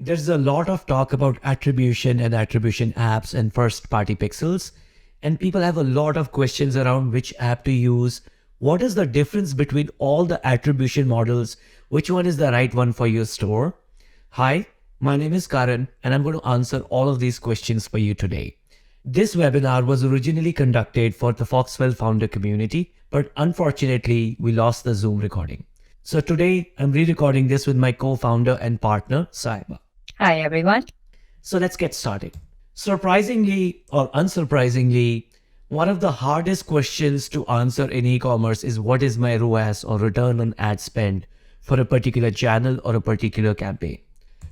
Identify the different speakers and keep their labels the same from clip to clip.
Speaker 1: There's a lot of talk about attribution and attribution apps and first-party pixels, and people have a lot of questions around which app to use. What is the difference between all the attribution models? Which one is the right one for your store? Hi, my name is Karan, and I'm going to answer all of these questions for you today. This webinar was originally conducted for the Foxwell founder community, but unfortunately, we lost the Zoom recording. So today, I'm re-recording this with my co-founder and partner, Saiba.
Speaker 2: Hi, everyone.
Speaker 1: So let's get started. Surprisingly or unsurprisingly, one of the hardest questions to answer in e-commerce is what is my ROAS or return on ad spend for a particular channel or a particular campaign.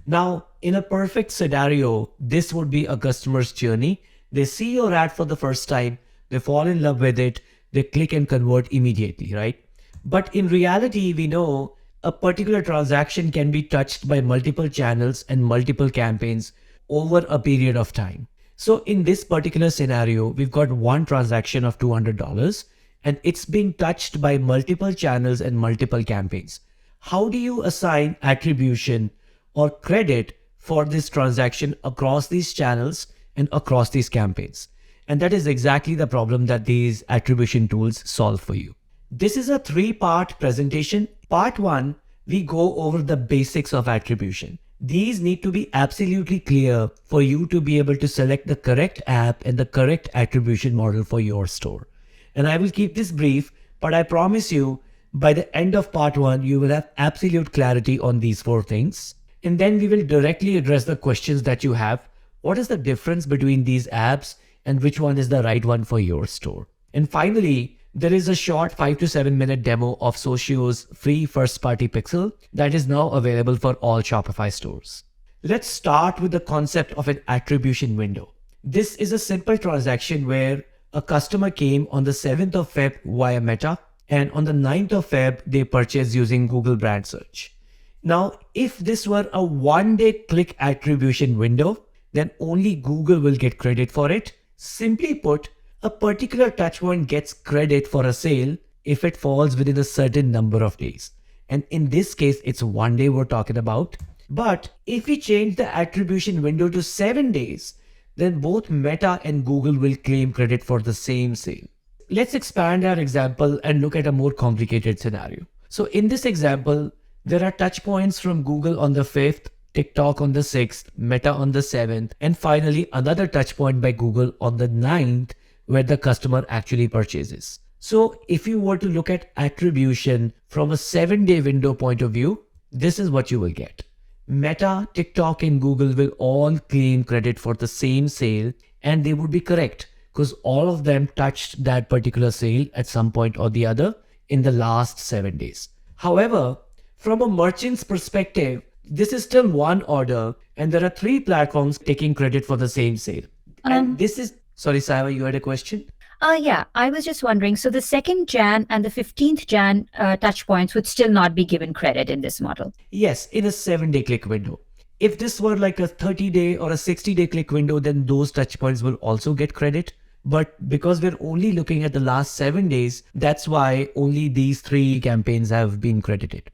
Speaker 1: Now, in a perfect scenario, this would be a customer's journey. They see your ad for the first time, they fall in love with it, they click and convert immediately, right? But in reality, we know a particular transaction can be touched by multiple channels and multiple campaigns over a period of time. So in this particular scenario, we've got one transaction of $200 and it's being touched by multiple channels and multiple campaigns. How do you assign attribution or credit for this transaction across these channels and across these campaigns? And that is exactly the problem that these attribution tools solve for you. This is a three-part presentation. Part one, we go over the basics of attribution. These need to be absolutely clear for you to be able to select the correct app and the correct attribution model for your store. And I will keep this brief, but I promise you, by the end of part one, you will have absolute clarity on these four things. And then we will directly address the questions that you have. What is the difference between these apps and which one is the right one for your store? And finally, there is a short 5 to 7 minute demo of Socioh's free first-party pixel that is now available for all Shopify stores. Let's start with the concept of an attribution window. This is a simple transaction where a customer came on the 7th of Feb via Meta, and on the 9th of Feb, they purchased using Google brand search. Now, if this were a one-day click attribution window, then only Google will get credit for it. Simply put, a particular touchpoint gets credit for a sale if it falls within a certain number of days. And in this case, it's one day we're talking about. But if we change the attribution window to 7 days, then both Meta and Google will claim credit for the same sale. Let's expand our example and look at a more complicated scenario. So in this example, there are touchpoints from Google on the 5th, TikTok on the 6th, Meta on the 7th, and finally another touchpoint by Google on the 9th, where the customer actually purchases. So if you were to look at attribution from a 7-day window point of view, this is what you will get. Meta, TikTok, and Google will all claim credit for the same sale, and they would be correct because all of them touched that particular sale at some point or the other in the last 7 days. However, from a merchant's perspective, this is still one order and there are 3 platforms taking credit for the same sale. And this is, sorry, Saiba, you had a question?
Speaker 2: Yeah, I was just wondering, so the 2nd Jan and the 15th Jan touch points would still not be given credit in this model?
Speaker 1: Yes, in a 7-day click window. If this were like a 30-day or a 60-day click window, then those touch points will also get credit. But because we're only looking at the last 7 days, that's why only these 3 campaigns have been credited.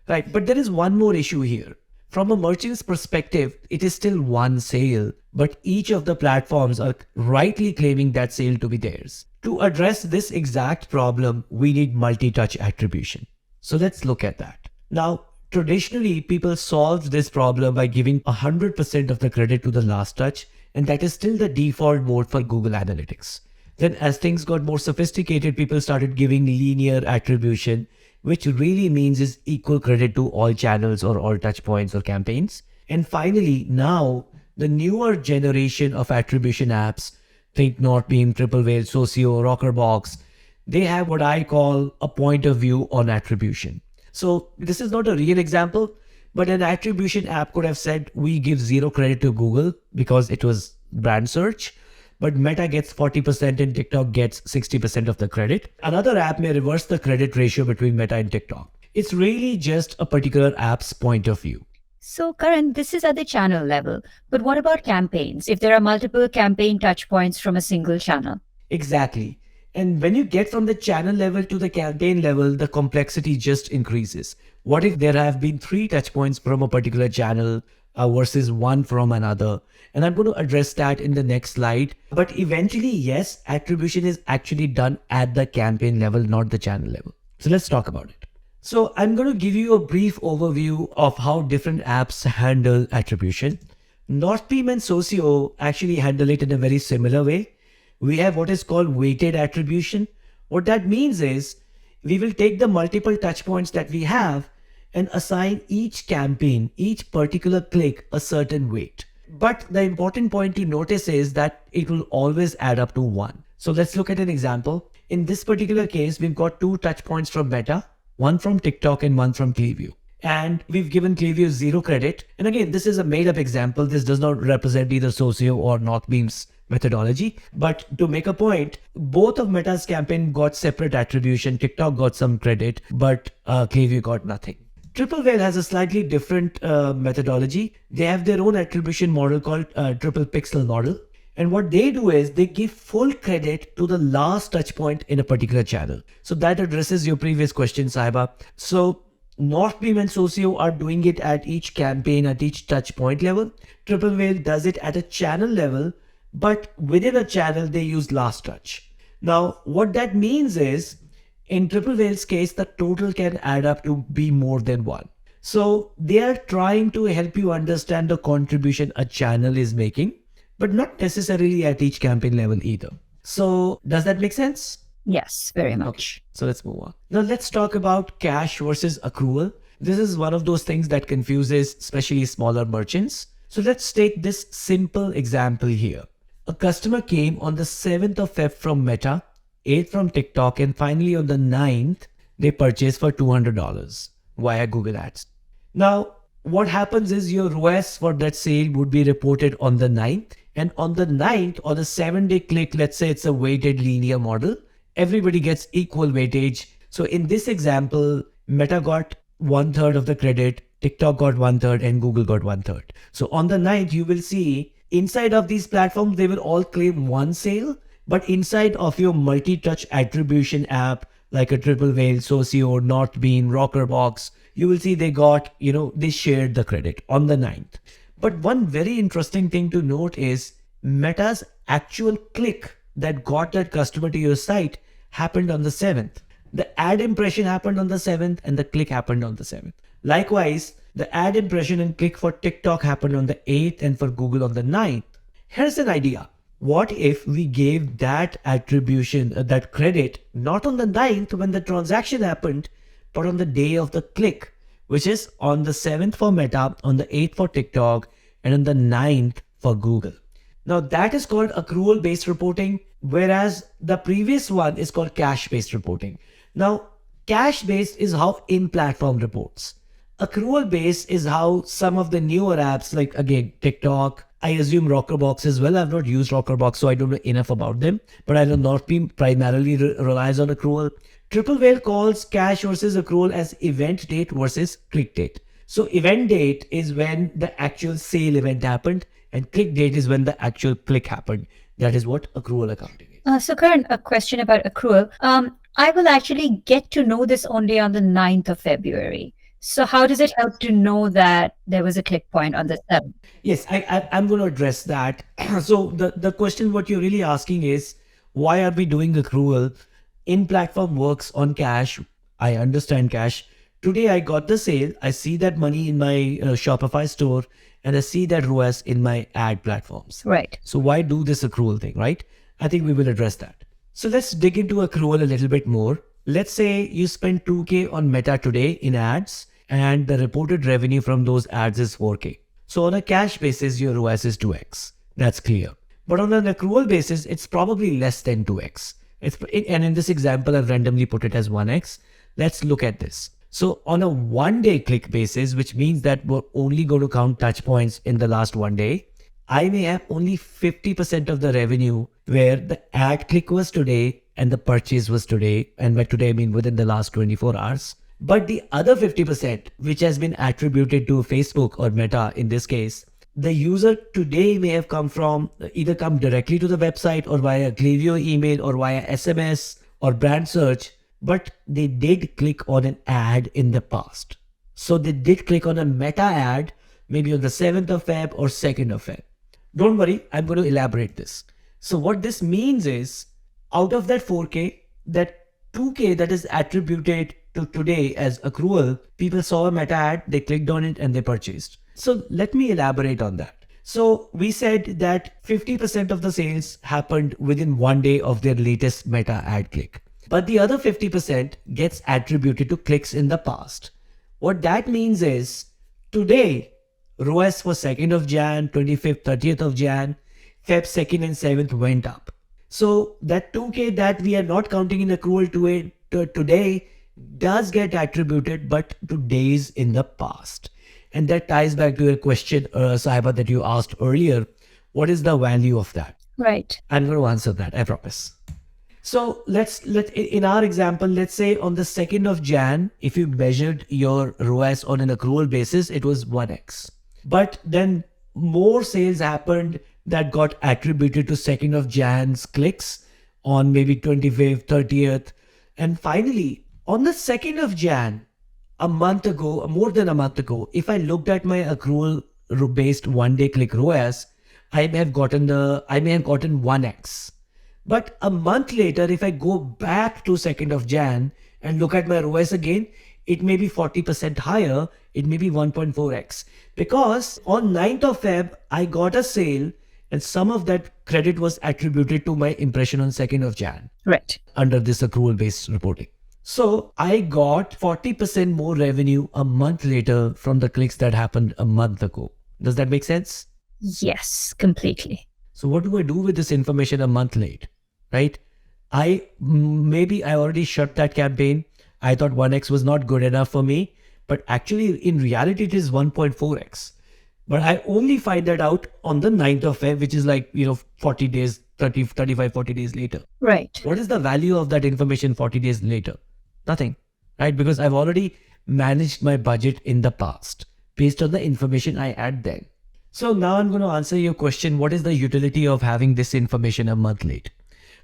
Speaker 1: Right, but there is one more issue here. From a merchant's perspective, it is still one sale, but each of the platforms are rightly claiming that sale to be theirs. To address this exact problem, we need multi-touch attribution. So let's look at that. Now, traditionally, people solved this problem by giving 100% of the credit to the last touch, and that is still the default mode for Google Analytics. Then as things got more sophisticated, people started giving linear attribution, which really means is equal credit to all channels or all touch points or campaigns. And finally, now the newer generation of attribution apps, think Northbeam, Triplewhale, Socioh, Rockerbox, they have what I call a point of view on attribution. So this is not a real example, but an attribution app could have said, we give 0 credit to Google because it was brand search, but Meta gets 40% and TikTok gets 60% of the credit. Another app may reverse the credit ratio between Meta and TikTok. It's really just a particular app's point of view.
Speaker 2: So Karan, this is at the channel level, but what about campaigns? If there are multiple campaign touch points from a single channel?
Speaker 1: Exactly. And when you get from the channel level to the campaign level, the complexity just increases. What if there have been 3 touch points from a particular channel, versus one from another. And I'm going to address that in the next slide. But eventually, yes, attribution is actually done at the campaign level, not the channel level. So let's talk about it. So I'm going to give you a brief overview of how different apps handle attribution. Northbeam and Socioh actually handle it in a very similar way. We have what is called weighted attribution. What that means is we will take the multiple touch points that we have and assign each campaign, each particular click a certain weight. But the important point to notice is that it will always add up to 1. So let's look at an example. In this particular case, we've got 2 touch points from Meta, one from TikTok and one from Clearview. And we've given Clearview 0 credit. And again, this is a made up example. This does not represent either Socioh or Northbeam's methodology. But to make a point, both of Meta's campaign got separate attribution. TikTok got some credit, but Clearview got nothing. Triplewhale has a slightly different methodology. They have their own attribution model called triple pixel model. And what they do is they give full credit to the last touch point in a particular channel. So that addresses your previous question, Saiba. So Northbeam and Socioh are doing it at each campaign, at each touch point level. Triplewhale does it at a channel level, but within a channel, they use last touch. Now, what that means is, in Triplewhale's case, the total can add up to be more than 1. So they are trying to help you understand the contribution a channel is making, but not necessarily at each campaign level either. So does that make sense?
Speaker 2: Yes, very much.
Speaker 1: Okay, so let's move on. Now let's talk about cash versus accrual. This is one of those things that confuses especially smaller merchants. So let's take this simple example here. A customer came on the 7th of Feb from Meta, 8th from TikTok, and finally on the 9th, they purchased for $200 via Google Ads. Now, what happens is your ROAS for that sale would be reported on the 9th. And on the 9th or the 7-day click, let's say it's a weighted linear model, everybody gets equal weightage. So in this example, Meta got 1/3 of the credit, TikTok got 1/3, and Google got 1/3. So on the 9th, you will see inside of these platforms, they will all claim one sale, but inside of your multi-touch attribution app, like a Triplewhale, Socioh, Northbeam, Rockerbox, you will see they got, they shared the credit on the 9th. But one very interesting thing to note is Meta's actual click that got that customer to your site happened on the 7th. The ad impression happened on the 7th and the click happened on the 7th. Likewise, the ad impression and click for TikTok happened on the 8th and for Google on the 9th. Here's an idea. What if we gave that attribution, that credit, not on the 9th when the transaction happened, but on the day of the click, which is on the 7th for Meta, on the 8th for TikTok, and on the 9th for Google. Now that is called accrual-based reporting, whereas the previous one is called cash-based reporting. Now, cash-based is how in-platform reports. Accrual-based is how some of the newer apps, like again, TikTok, I assume Rockerbox as well. I've not used Rockerbox, so I don't know enough about them. But I know Northbeam primarily relies on accrual. Triplewhale calls cash versus accrual as event date versus click date. So event date is when the actual sale event happened, and click date is when the actual click happened. That is what accrual accounting is.
Speaker 2: So Karan, a question about accrual. I will actually get to know this only on the 9th of February. So how does it help to know that there was a click point on the 7th?
Speaker 1: Yes, I'm going to address that. So the question what you're really asking is, why are we doing accrual? In-platform works on cash. I understand cash. Today I got the sale. I see that money in my Shopify store, and I see that ROAS in my ad platforms.
Speaker 2: Right.
Speaker 1: So why do this accrual thing, right? I think we will address that. So let's dig into accrual a little bit more. Let's say you spend 2K on Meta today in ads, and the reported revenue from those ads is 4K. So on a cash basis, your ROAS is 2x. That's clear. But on an accrual basis, it's probably less than 2x. And in this example, I've randomly put it as 1x. Let's look at this. So on a 1-day click basis, which means that we're only going to count touch points in the last 1 day, I may have only 50% of the revenue where the ad click was today and the purchase was today. And by today, I mean within the last 24 hours. But the other 50%, which has been attributed to Facebook or Meta in this case, the user today may have come directly to the website or via Clearview email or via SMS or brand search, but they did click on an ad in the past. So they did click on a Meta ad, maybe on the 7th of Feb or 2nd of Feb. Don't worry, I'm going to elaborate this. So what this means is, out of that 4K, that 2K that is attributed to today as accrual, people saw a meta ad, they clicked on it and they purchased. So let me elaborate on that. So we said that 50% of the sales happened within 1 day of their latest meta ad click. But the other 50% gets attributed to clicks in the past. What that means is, today, ROAS for 2nd of Jan, 25th, 30th of Jan, Feb 2nd and 7th went up. So that 2K that we are not counting in accrual today does get attributed, but to days in the past. And that ties back to your question, Sahiba, that you asked earlier. What is the value of that?
Speaker 2: Right.
Speaker 1: I'm going to answer that, I promise. So in our example, let's say on the 2nd of Jan, if you measured your ROAS on an accrual basis, it was 1x. But then more sales happened that got attributed to 2nd of Jan's clicks on maybe 25th, 30th. And finally, on the 2nd of Jan, a month ago, more than a month ago, if I looked at my accrual based 1 day click ROAS, I may have gotten 1x. But a month later, if I go back to 2nd of Jan and look at my ROAS again, it may be 40% higher. It may be 1.4x. Because on 9th of Feb, I got a sale and some of that credit was attributed to my impression on 2nd of Jan.
Speaker 2: Right.
Speaker 1: Under this accrual based reporting. So I got 40% more revenue a month later from the clicks that happened a month ago. Does that make sense?
Speaker 2: Yes, completely.
Speaker 1: So what do I do with this information a month late, right? Maybe I already shut that campaign. I thought 1x was not good enough for me, but actually in reality it is 1.4x. But I only find that out on the 9th of Feb, which is like, 40 days, 30, 35, 40 days later.
Speaker 2: Right.
Speaker 1: What is the value of that information 40 days later? Nothing, right? Because I've already managed my budget in the past based on the information I had then. So now I'm going to answer your question. What is the utility of having this information a month late?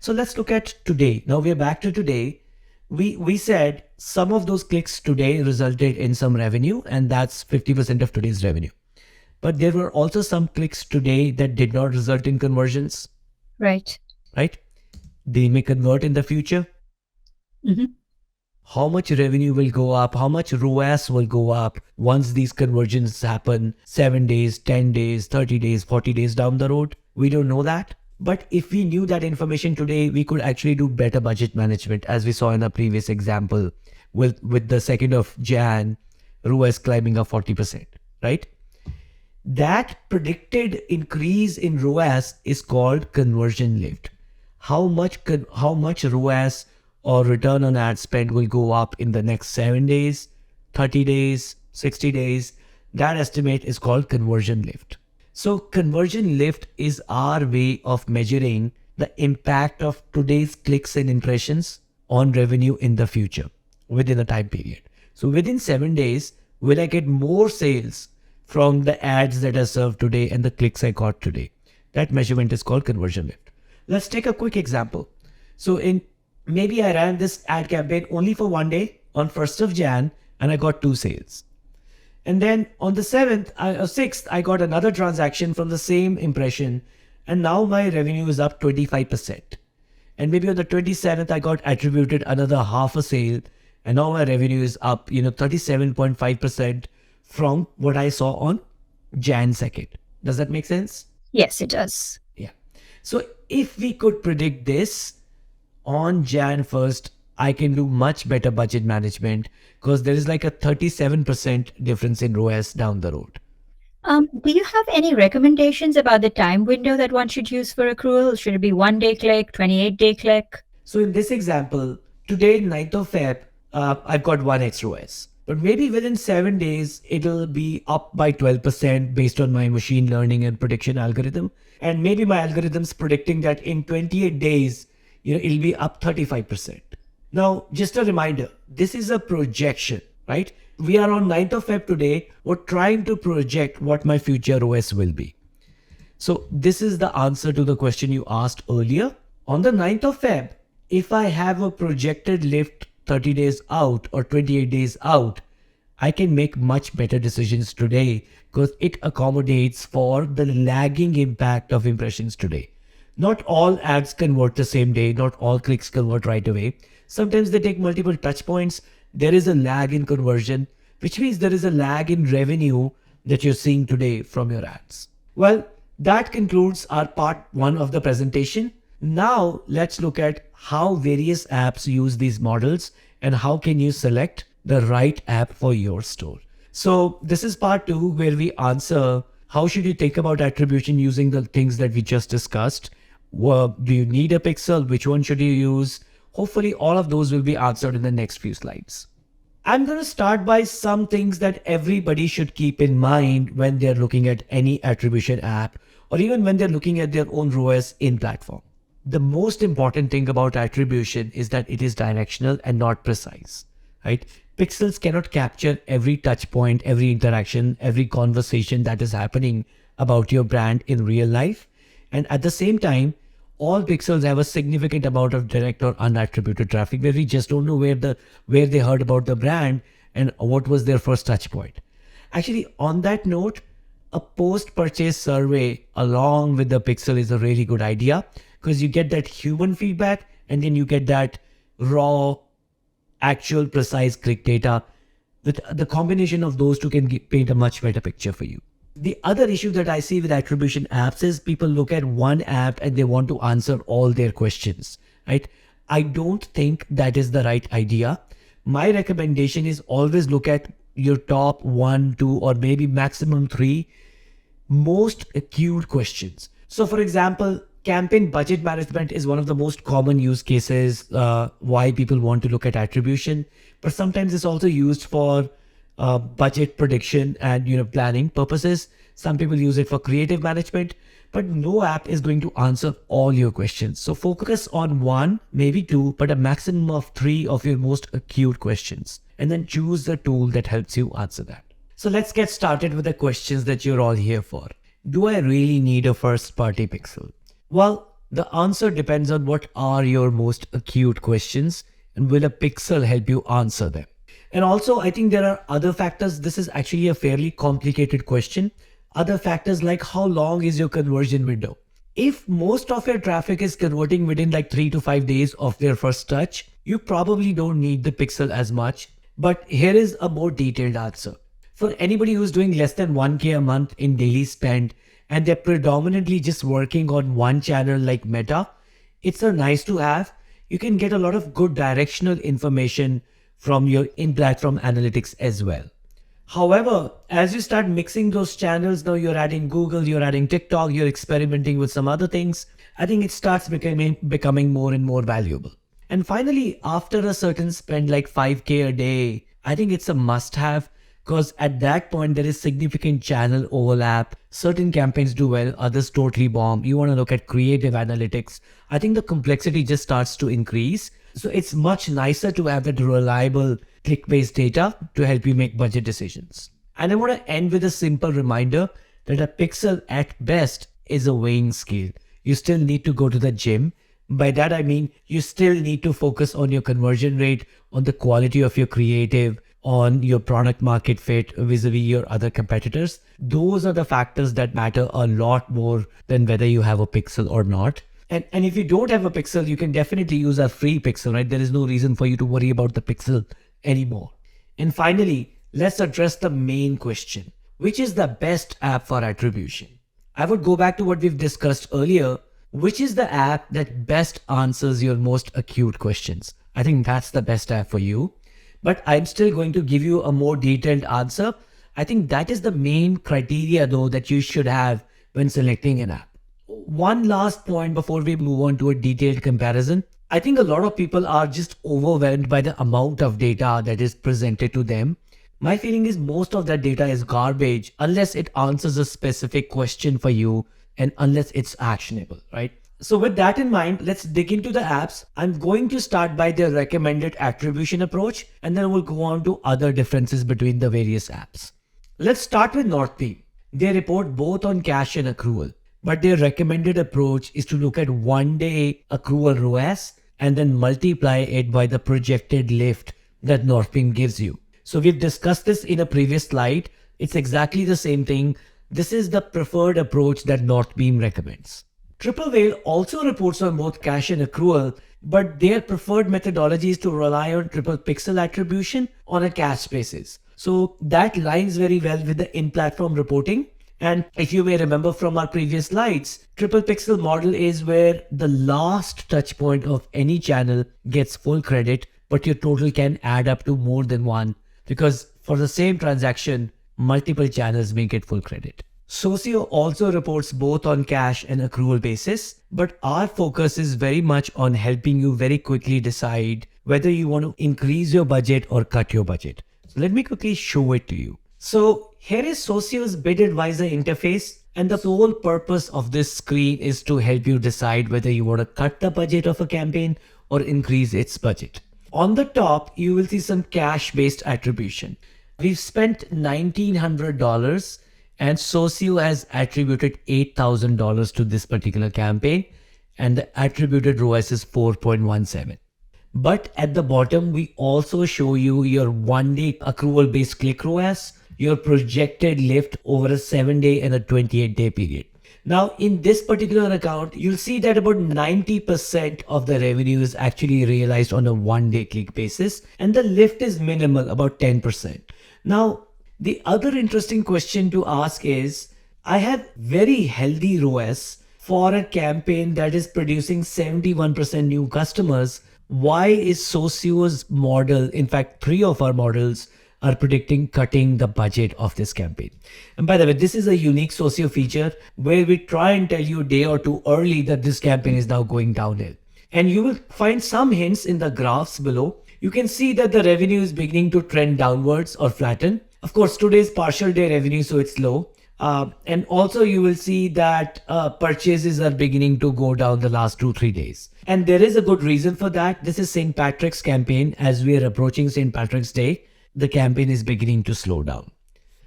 Speaker 1: So let's look at today. Now we're back to today. We said some of those clicks today resulted in some revenue, and that's 50% of today's revenue. But there were also some clicks today that did not result in conversions.
Speaker 2: Right.
Speaker 1: Right? They may convert in the future.
Speaker 2: Mm-hmm.
Speaker 1: How much revenue will go up? How much ROAS will go up once these conversions happen 7 days, 10 days, 30 days, 40 days down the road? We don't know that. But if we knew that information today, we could actually do better budget management, as we saw in the previous example with the 2nd of Jan, ROAS climbing up 40%, right? That predicted increase in ROAS is called conversion lift. How much ROAS or return on ad spend will go up in the next 7 days, 30 days, 60 days? That estimate is called conversion lift. So conversion lift is our way of measuring the impact of today's clicks and impressions on revenue in the future within a time period. So within 7 days, will I get more sales from the ads that I served today and the clicks I got today? That measurement is called conversion lift. Let's take a quick example. So maybe I ran this ad campaign only for 1 day on 1st of Jan and I got 2 sales. And then on the 6th, I got another transaction from the same impression. And now my revenue is up 25%. And maybe on the 27th, I got attributed another half a sale. And now my revenue is up, 37.5% from what I saw on Jan 2nd. Does that make sense?
Speaker 2: Yes, it does.
Speaker 1: Yeah. So if we could predict this on Jan 1st, I can do much better budget management because there is like a 37% difference in ROAS down the road.
Speaker 2: Do you have any recommendations about the time window that one should use for accrual? Should it be 1 day click, 28-day click?
Speaker 1: So in this example, today, 9th of Feb, I've got 1x ROAS. But maybe within 7 days, it'll be up by 12% based on my machine learning and prediction algorithm. And maybe my algorithm's predicting that in 28 days, it'll be up 35%. Now, just a reminder, this is a projection, right? We are on 9th of Feb today. We're trying to project what my future ROAS will be. So this is the answer to the question you asked earlier. On the 9th of Feb, if I have a projected lift 30 days out or 28 days out, I can make much better decisions today because it accommodates for the lagging impact of impressions today. Not all ads convert the same day, not all clicks convert right away. Sometimes they take multiple touch points. There is a lag in conversion, which means there is a lag in revenue that you're seeing today from your ads. Well, that concludes our part 1 of the presentation. Now let's look at how various apps use these models and how can you select the right app for your store. So this is part 2 where we answer how should you think about attribution using the things that we just discussed. Do you need a pixel? Which one should you use? Hopefully all of those will be answered in the next few slides. I'm going to start by some things that everybody should keep in mind when they're looking at any attribution app or even when they're looking at their own ROAS in platform. The most important thing about attribution is that it is directional and not precise, right? Pixels cannot capture every touch point, every interaction, every conversation that is happening about your brand in real life. And at the same time, all pixels have a significant amount of direct or unattributed traffic where we just don't know where they heard about the brand and what was their first touch point. Actually, on that note, a post-purchase survey along with the pixel is a really good idea because you get that human feedback and then you get that raw, actual, precise click data. The combination of those two can paint a much better picture for you. The other issue that I see with attribution apps is people look at one app and they want to answer all their questions, right? I don't think that is the right idea. My recommendation is always look at your top 1, 2, or maybe maximum 3 most acute questions. So for example, campaign budget management is one of the most common use cases why people want to look at attribution, but sometimes it's also used for budget prediction and planning purposes. Some people use it for creative management, but no app is going to answer all your questions. So focus on 1, maybe 2, but a maximum of 3 of your most acute questions, and then choose the tool that helps you answer that. So let's get started with the questions that you're all here for. Do I really need a first-party pixel? Well, the answer depends on what are your most acute questions and will a pixel help you answer them. And also, I think there are other factors. This is actually a fairly complicated question. Other factors like how long is your conversion window? If most of your traffic is converting within like 3 to 5 days of their first touch, you probably don't need the pixel as much. But here is a more detailed answer. For anybody who's doing less than 1K a month in daily spend, and they're predominantly just working on one channel like Meta, it's a nice to have. You can get a lot of good directional information from your in-platform analytics as well. However, as you start mixing those channels, now you're adding Google, you're adding TikTok, you're experimenting with some other things, I think it starts becoming more and more valuable. And finally, after a certain spend like 5K a day, I think it's a must-have because at that point, there is significant channel overlap. Certain campaigns do well, others totally bomb. You want to look at creative analytics. I think the complexity just starts to increase. So it's much nicer to have that reliable click-based data to help you make budget decisions. And I want to end with a simple reminder that a pixel at best is a weighing scale. You still need to go to the gym. By that, I mean, you still need to focus on your conversion rate, on the quality of your creative, on your product market fit vis-a-vis your other competitors. Those are the factors that matter a lot more than whether you have a pixel or not. And if you don't have a pixel, you can definitely use a free pixel, right? There is no reason for you to worry about the pixel anymore. And finally, let's address the main question. Which is the best app for attribution? I would go back to what we've discussed earlier. Which is the app that best answers your most acute questions? I think that's the best app for you. But I'm still going to give you a more detailed answer. I think that is the main criteria though that you should have when selecting an app. One last point before we move on to a detailed comparison. I think a lot of people are just overwhelmed by the amount of data that is presented to them. My feeling is most of that data is garbage unless it answers a specific question for you and unless it's actionable, right? So with that in mind, let's dig into the apps. I'm going to start by the recommended attribution approach, and then we'll go on to other differences between the various apps. Let's start with Northbeam. They report both on cash and accrual, but their recommended approach is to look at 1 day accrual ROAS and then multiply it by the projected lift that Northbeam gives you. So we've discussed this in a previous slide. It's exactly the same thing. This is the preferred approach that Northbeam recommends. Triplewhale also reports on both cache and accrual, but their preferred methodology is to rely on triple pixel attribution on a cache basis. So that lines very well with the in-platform reporting. And if you may remember from our previous slides, triple pixel model is where the last touch point of any channel gets full credit, but your total can add up to more than one, because for the same transaction, multiple channels may get full credit. Socioh also reports both on cache and accrual basis, but our focus is very much on helping you very quickly decide whether you want to increase your budget or cut your budget. So let me quickly show it to you. So here is Socioh's Bid Advisor interface, and the sole purpose of this screen is to help you decide whether you want to cut the budget of a campaign or increase its budget. On the top, you will see some cache-based attribution. We've spent $1,900 and Socioh has attributed $8,000 to this particular campaign, and the attributed ROAS is 4.17. But at the bottom, we also show you your 1-day accrual-based click ROAS, your projected lift over a 7-day and a 28-day period. Now, in this particular account, you'll see that about 90% of the revenue is actually realized on a 1-day click basis, and the lift is minimal, about 10%. Now, the other interesting question to ask is, I have very healthy ROAS for a campaign that is producing 71% new customers. Why is Socioh's model, in fact, 3 of our models are predicting cutting the budget of this campaign? And by the way, this is a unique Socioh feature where we try and tell you a day or two early that this campaign is now going downhill. And you will find some hints in the graphs below. You can see that the revenue is beginning to trend downwards or flatten. Of course, today's partial day revenue, so it's low. And also you will see that purchases are beginning to go down the last 2-3 days. And there is a good reason for that. This is St. Patrick's campaign. As we are approaching St. Patrick's Day, the campaign is beginning to slow down.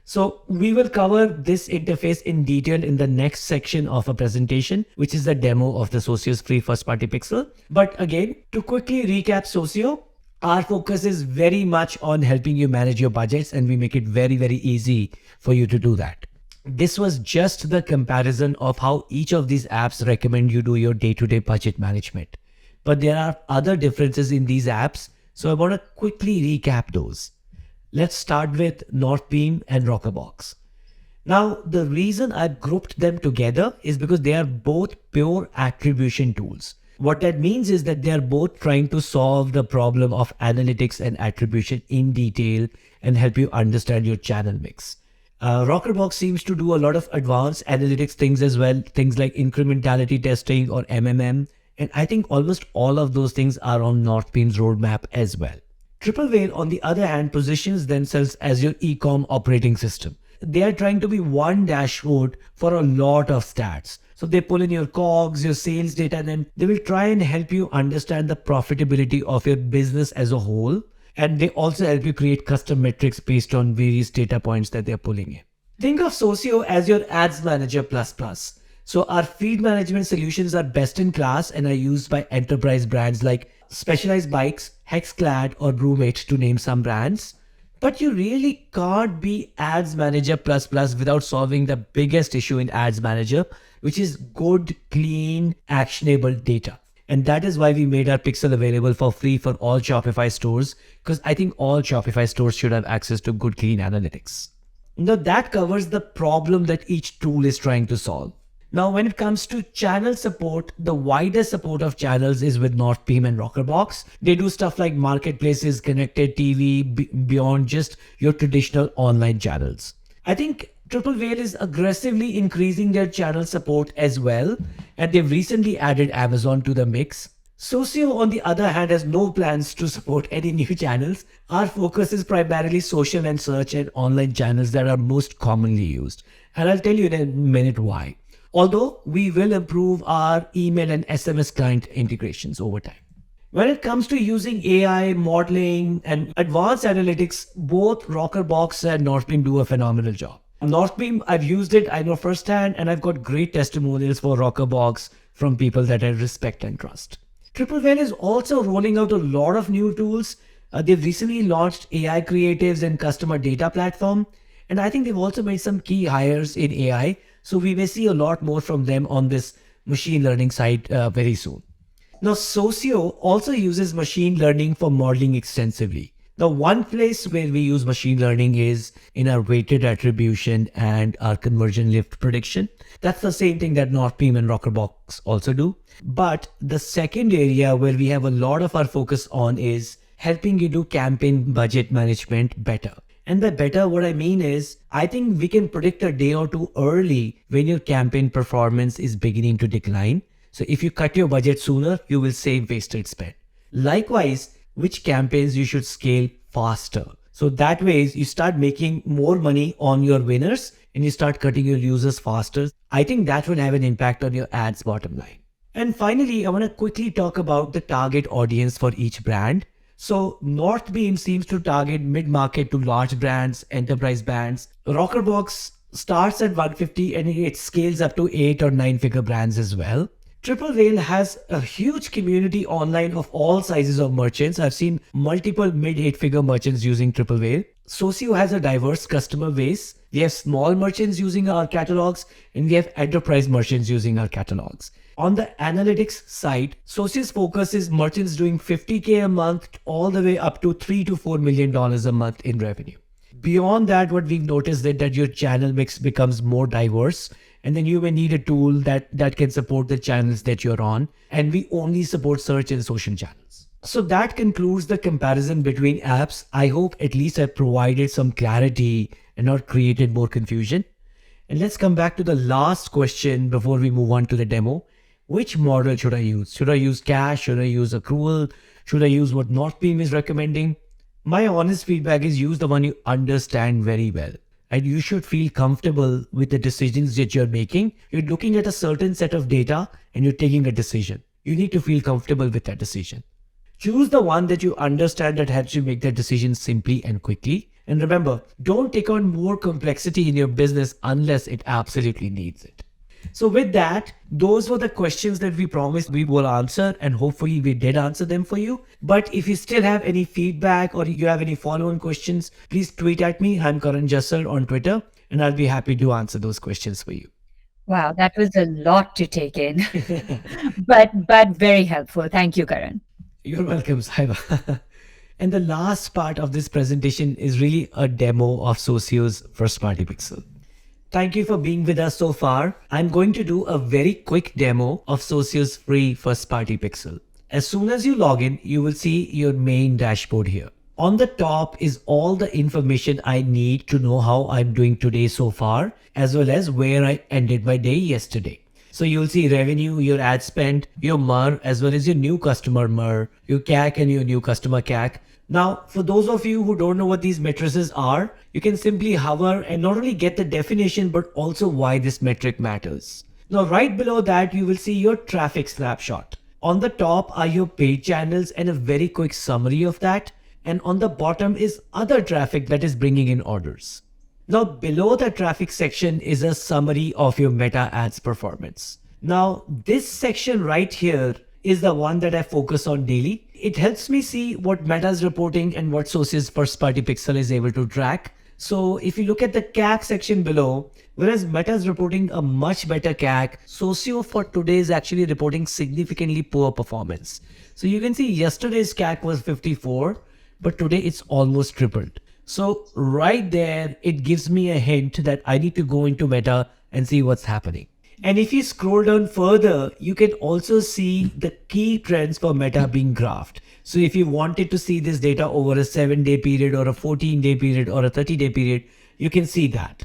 Speaker 1: So we will cover this interface in detail in the next section of a presentation, which is the demo of the Socioh's free first-party pixel. But again, to quickly recap Socioh, our focus is very much on helping you manage your budgets, and we make it very, very easy for you to do that. This was just the comparison of how each of these apps recommend you do your day-to-day budget management. But there are other differences in these apps, so I want to quickly recap those. Let's start with Northbeam and Rockerbox. Now, the reason I've grouped them together is because they are both pure attribution tools. What that means is that they are both trying to solve the problem of analytics and attribution in detail and help you understand your channel mix. Rockerbox seems to do a lot of advanced analytics things as well, things like incrementality testing or MMM. And I think almost all of those things are on Northbeam's roadmap as well. Triplewhale, on the other hand, positions themselves as your e-com operating system. They are trying to be one dashboard for a lot of stats. So they pull in your COGS, your sales data, and then they will try and help you understand the profitability of your business as a whole. And they also help you create custom metrics based on various data points that they're pulling in. Think of Socioh as your ads manager plus. So our feed management solutions are best in class and are used by enterprise brands like Specialized Bikes, Hexclad, or Brewmate, to name some brands. But you really can't be Ads Manager plus without solving the biggest issue in Ads Manager, which is good, clean, actionable data. And that is why we made our pixel available for free for all Shopify stores, because I think all Shopify stores should have access to good, clean analytics. Now that covers the problem that each tool is trying to solve. Now, when it comes to channel support, the widest support of channels is with Northbeam and Rockerbox. They do stuff like marketplaces, connected TV, beyond just your traditional online channels. I think Triplewhale is aggressively increasing their channel support as well, and they've recently added Amazon to the mix. Socioh, on the other hand, has no plans to support any new channels. Our focus is primarily social and search and online channels that are most commonly used. And I'll tell you in a minute why. Although we will improve our email and SMS client integrations over time. When it comes to using AI, modeling, and advanced analytics, both Rockerbox and Northbeam do a phenomenal job. Northbeam, I've used it, I know firsthand, and I've got great testimonials for Rockerbox from people that I respect and trust. Triplewhale is also rolling out a lot of new tools. They've recently launched AI creatives and customer data platform. And I think they've also made some key hires in AI. So we may see a lot more from them on this machine learning side very soon. Now, Socioh also uses machine learning for modeling extensively. The one place where we use machine learning is in our weighted attribution and our conversion lift prediction. That's the same thing that Northbeam and Rockerbox also do. But the second area where we have a lot of our focus on is helping you do campaign budget management better. And by better, what I mean is, I think we can predict a day or two early when your campaign performance is beginning to decline. So if you cut your budget sooner, you will save wasted spend. Likewise, which campaigns you should scale faster. So that way you start making more money on your winners and you start cutting your users faster. I think that will have an impact on your ads bottom line. And finally, I want to quickly talk about the target audience for each brand. So Northbeam seems to target mid-market to large brands, enterprise brands. Rockerbox starts at 150 and it scales up to 8 or 9 figure brands as well. Triplewhale has a huge community online of all sizes of merchants. I've seen multiple mid-8 figure merchants using Triplewhale. Socioh has a diverse customer base. We have small merchants using our catalogs and we have enterprise merchants using our catalogs. On the analytics side, Socioh's focus is merchants doing $50K a month all the way up to $3 to $4 million a month in revenue. Beyond that, what we've noticed is that your channel mix becomes more diverse, and then you may need a tool that can support the channels that you're on. And we only support search and social channels. So that concludes the comparison between apps. I hope at least I provided some clarity and not created more confusion. And let's come back to the last question before we move on to the demo. Which model should I use? Should I use cash? Should I use accrual? Should I use what Northbeam is recommending? My honest feedback is use the one you understand very well. And you should feel comfortable with the decisions that you're making. You're looking at a certain set of data and you're taking a decision. You need to feel comfortable with that decision. Choose the one that you understand that helps you make that decision simply and quickly. And remember, don't take on more complexity in your business unless it absolutely needs it. So with that, those were the questions that we promised we will answer, and hopefully we did answer them for you. But if you still have any feedback or you have any follow-on questions, please tweet at me. I'm Karan Jassal on Twitter, and I'll be happy to answer those questions for you.
Speaker 2: Wow, that was a lot to take in, but very helpful. Thank you, Karan.
Speaker 1: You're welcome, Saiba. And the last part of this presentation is really a demo of Socioh's first-party pixel. Thank you for being with us so far. I'm going to do a very quick demo of Socioh's free first-party pixel. As soon as you log in, you will see your main dashboard here. On the top is all the information I need to know how I'm doing today so far, as well as where I ended my day yesterday. So you'll see revenue, your ad spend, your MR, as well as your new customer MR, your CAC and your new customer CAC. Now, for those of you who don't know what these matrices are, you can simply hover and not only get the definition, but also why this metric matters. Now, right below that, you will see your traffic snapshot. On the top are your paid channels and a very quick summary of that. And on the bottom is other traffic that is bringing in orders. Now, below the traffic section is a summary of your meta ads performance. Now, this section right here is the one that I focus on daily. It helps me see what Meta is reporting and what Socioh's first party pixel is able to track. So if you look at the CAC section below, whereas Meta is reporting a much better CAC, Socioh for today is actually reporting significantly poor performance. So you can see yesterday's CAC was 54, but today it's almost tripled. So right there, it gives me a hint that I need to go into Meta and see what's happening. And if you scroll down further, you can also see the key trends for Meta being graphed. So if you wanted to see this data over a 7-day period or a 14-day period or a 30-day period, you can see that.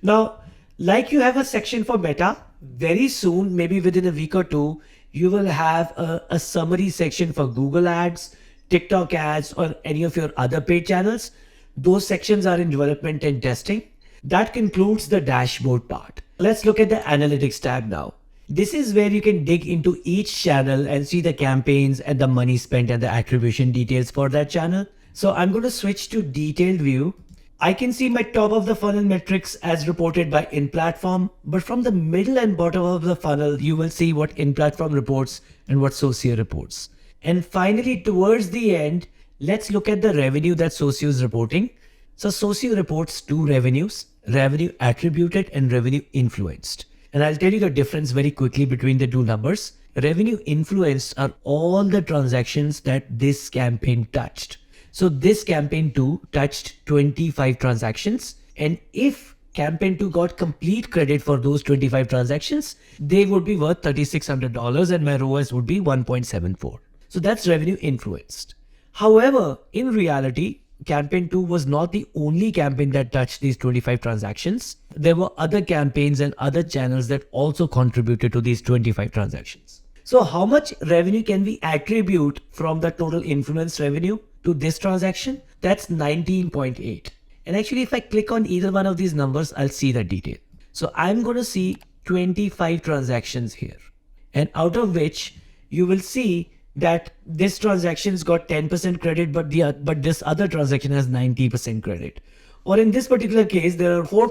Speaker 1: Now, like you have a section for Meta, very soon, maybe within a week or two, you will have a summary section for Google ads, TikTok ads, or any of your other paid channels. Those sections are in development and testing. That concludes the dashboard part. Let's look at the analytics tab now. This is where you can dig into each channel and see the campaigns and the money spent and the attribution details for that channel. So I'm going to switch to detailed view. I can see my top of the funnel metrics as reported by in-platform, but from the middle and bottom of the funnel, you will see what in-platform reports and what Socioh reports. And finally, towards the end, Let's look at the revenue that Socioh is reporting. So Socioh reports two revenues, revenue attributed and revenue influenced. And I'll tell you the difference very quickly between the two numbers. Revenue influenced are all the transactions that this campaign touched. So this campaign 2 touched 25 transactions. And if campaign 2 got complete credit for those 25 transactions, they would be worth $3,600 and my ROAS would be 1.74. So that's revenue influenced. However, in reality, campaign 2 was not the only campaign that touched these 25 transactions. There were other campaigns and other channels that also contributed to these 25 transactions. So how much revenue can we attribute from the total influence revenue to this transaction? That's 19.8. And actually, if I click on either one of these numbers, I'll see the detail. So I'm going to see 25 transactions here. And out of which you will see that this transaction's got 10% credit, but this other transaction has 90% credit. Or in this particular case, there are 4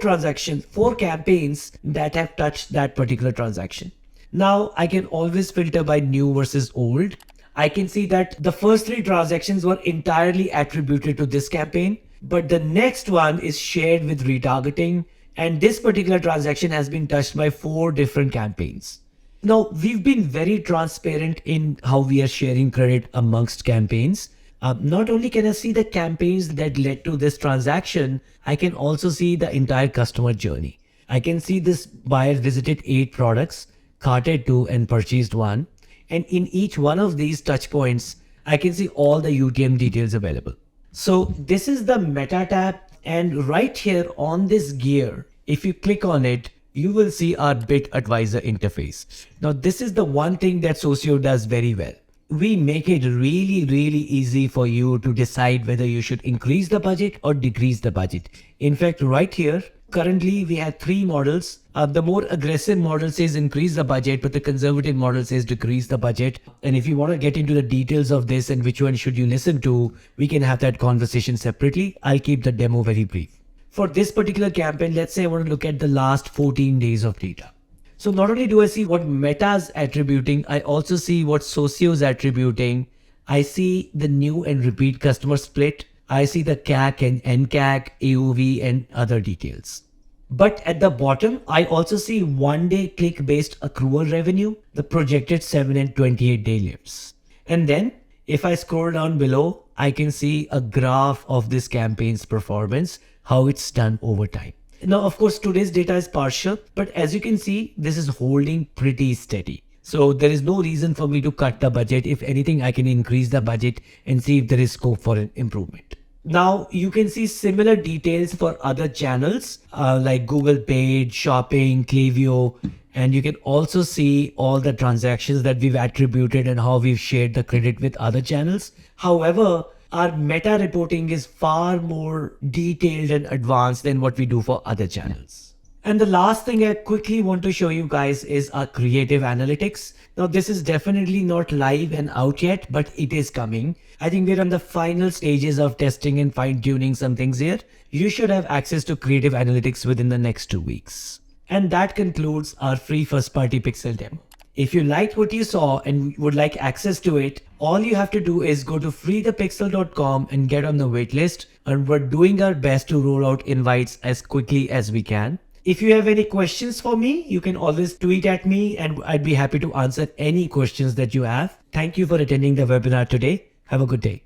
Speaker 1: campaigns that have touched that particular transaction. Now I can always filter by new versus old. I can see that the first 3 transactions were entirely attributed to this campaign, but the next one is shared with retargeting, and this particular transaction has been touched by 4 different campaigns. Now, we've been very transparent in how we are sharing credit amongst campaigns. Not only can I see the campaigns that led to this transaction, I can also see the entire customer journey. I can see this buyer visited 8 products, carted 2 and purchased 1. And in each one of these touch points, I can see all the UTM details available. So this is the meta tab, and right here on this gear, if you click on it, you will see our Bit Advisor interface. Now, this is the one thing that Socioh does very well. We make it really easy for you to decide whether you should increase the budget or decrease the budget. In fact, right here, currently we have 3 models. The more aggressive model says increase the budget, but the conservative model says decrease the budget. And if you want to get into the details of this and which one should you listen to, we can have that conversation separately. I'll keep the demo very brief. For this particular campaign, let's say I want to look at the last 14 days of data. So not only do I see what Meta's attributing, I also see what Socioh is attributing. I see the new and repeat customer split. I see the CAC and NCAC, AOV and other details. But at the bottom, I also see 1-day click-based accrual revenue, the projected 7 and 28-day lifts. And then if I scroll down below, I can see a graph of this campaign's performance, how it's done over time. Now, of course, today's data is partial, but as you can see, this is holding pretty steady. So there is no reason for me to cut the budget. If anything, I can increase the budget and see if there is scope for an improvement. Now you can see similar details for other channels like Google Paid, Shopping, Klaviyo, and you can also see all the transactions that we've attributed and how we've shared the credit with other channels. However, our meta reporting is far more detailed and advanced than what we do for other channels. And the last thing I quickly want to show you guys is our creative analytics. Now this is definitely not live and out yet, but it is coming. I think we're on the final stages of testing and fine tuning some things here. You should have access to creative analytics within the next 2 weeks. And that concludes our free first party pixel demo. If you liked what you saw and would like access to it, all you have to do is go to freethepixel.com and get on the waitlist. And we're doing our best to roll out invites as quickly as we can. If you have any questions for me, you can always tweet at me and I'd be happy to answer any questions that you have. Thank you for attending the webinar today. Have a good day.